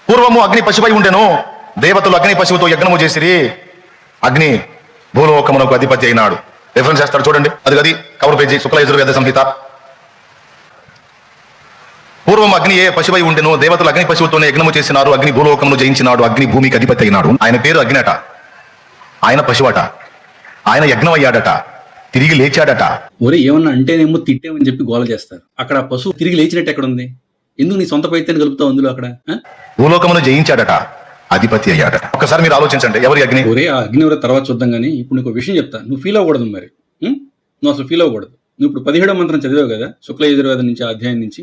పూర్వము అగ్ని పశువై ఉండెను, దేవతలు అగ్ని పశువుతో యజ్ఞము చేసిరి, అగ్ని భూలోకమునకు అధిపతి అయినాడు. రిఫరెన్స్ చేస్తాడు చూడండి, అది కవర్ పేజీ, శుక్ల యజుర్వేద సంహిత. పూర్వం అగ్ని ఏ పశువై ఉండెను, దేవతలు అగ్ని పశువుతోనే యజ్ఞము చేసినారు, అగ్ని భూలోకమును జయించినాడు, అగ్ని భూమికి అధిపతి అయినాడు. ఆయన పేరు అగ్నిట, ఆయన పశువట, ఆయన యజ్ఞం అయ్యాడట, తిరిగి లేచాడట. ఒరే ఏమన్నా అంటేనేమో తిట్టేమని చెప్పి గోల చేస్తారు. అక్కడ ఆ పశువు తిరిగి లేచినట్టు ఎక్కడ ఉంది? ఎందుకు నీ సొంత పైత్యాన్ని కలుపుతావు అందులో? అక్కడ భూలోకమును జయించాడట, అధిపతి అయ్యాడట. ఒకసారి మీరు ఆలోచించండి, ఎవరి అగ్ని? ఒరే ఆ అగ్ని ఎవరో తర్వాత చూద్దాం కానీ ఇప్పుడు నీకు విషయం చెప్తా, నువ్వు ఫీల్ అవ్వకూడదు. మరి నువ్వు అసలు ఫీల్ అవ్వకూడదు. నువ్వు ఇప్పుడు 17వ మంత్రం చదివావు కదా, శుక్ల యజుర్వేదం నుంచి, ఆ అధ్యాయం నుంచి.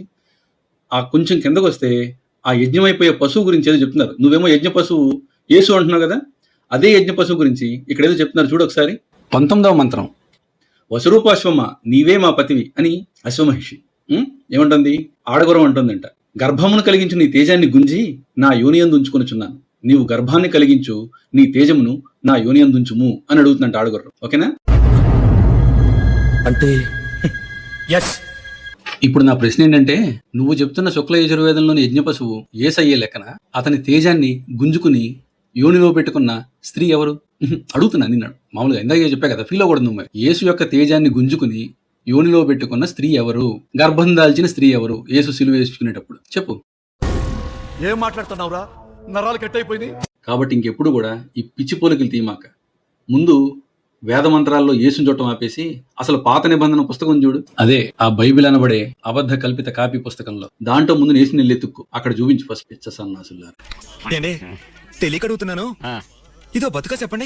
ఆ కొంచెం కిందకు వస్తే ఆ యజ్ఞం అయిపోయే పశువు గురించి ఏదో చెప్తున్నారు. నువ్వేమో యజ్ఞ పశువు యేసు అంటున్నావు కదా, అదే యజ్ఞ పశువు గురించి ఇక్కడ ఏదో చెప్తున్నారు చూడు ఒకసారి. 19వ మంత్రం, వసురూపాశ్వమ నీవే మా పతివి అని అశ్వమహిషి ఏమంటుంది? ఆడగురం అంటుందంట, గర్భమును కలిగించు నీ తేజాన్ని గుంజి నా యోనియందు ఉంచుకొనుచున్నాను, నీవు గర్భాన్ని కలిగించు నీ తేజమును నా యోనియందు ఉంచుము అని అడుగుతుందంట ఆడగుర్రం. ఓకేనా? అంటే ఎస్. ఇప్పుడు నా ప్రశ్న ఏంటంటే, నువ్వు చెప్తున్న శుక్ల యజుర్వేదంలోని యజ్ఞ పశువు యేసయ్యే లెక్కన అతని తేజాన్ని గుంజుకుని యోనిలో పెట్టుకున్న స్త్రీ ఎవరు అడుగుతున్నా నిన్నాడు. మామూలుగా ఇందాక చెప్పా కదా, ఫీల్ అవ్వకూడదు నువ్వు. యేసు యొక్క తేజాన్ని గుంజుకుని యోనిలో పెట్టుకున్న స్త్రీ ఎవరు? గర్భం దాల్చిన స్త్రీ ఎవరు? యేసు సిలువ వేసుకునేటప్పుడు చెప్పు. ఏం మాట్లాడుతున్నావురా? నరాలు కట్ అయిపోయింది. కాబట్టి ఇంకెప్పుడు కూడా ఈ పిచ్చి పోలికలు తీమాక. ముందు వేద మంత్రాల్లో యేసుని చూడటం ఆపేసి అసలు పాత నిబంధన పుస్తకం చూడు, అదే ఆ బైబిల్ అనబడే అబద్ధ కల్పిత కాపీ పుస్తకంలో, దాంట్లో ముందు యేసుని ఎల్లెత్తుక్కు, అక్కడ చూపించి ఫస్ట్ పిచ్చ సన్నాసులారా. తెలియక అడుగుతున్నాను, ఇదో బతుక చెప్పండి.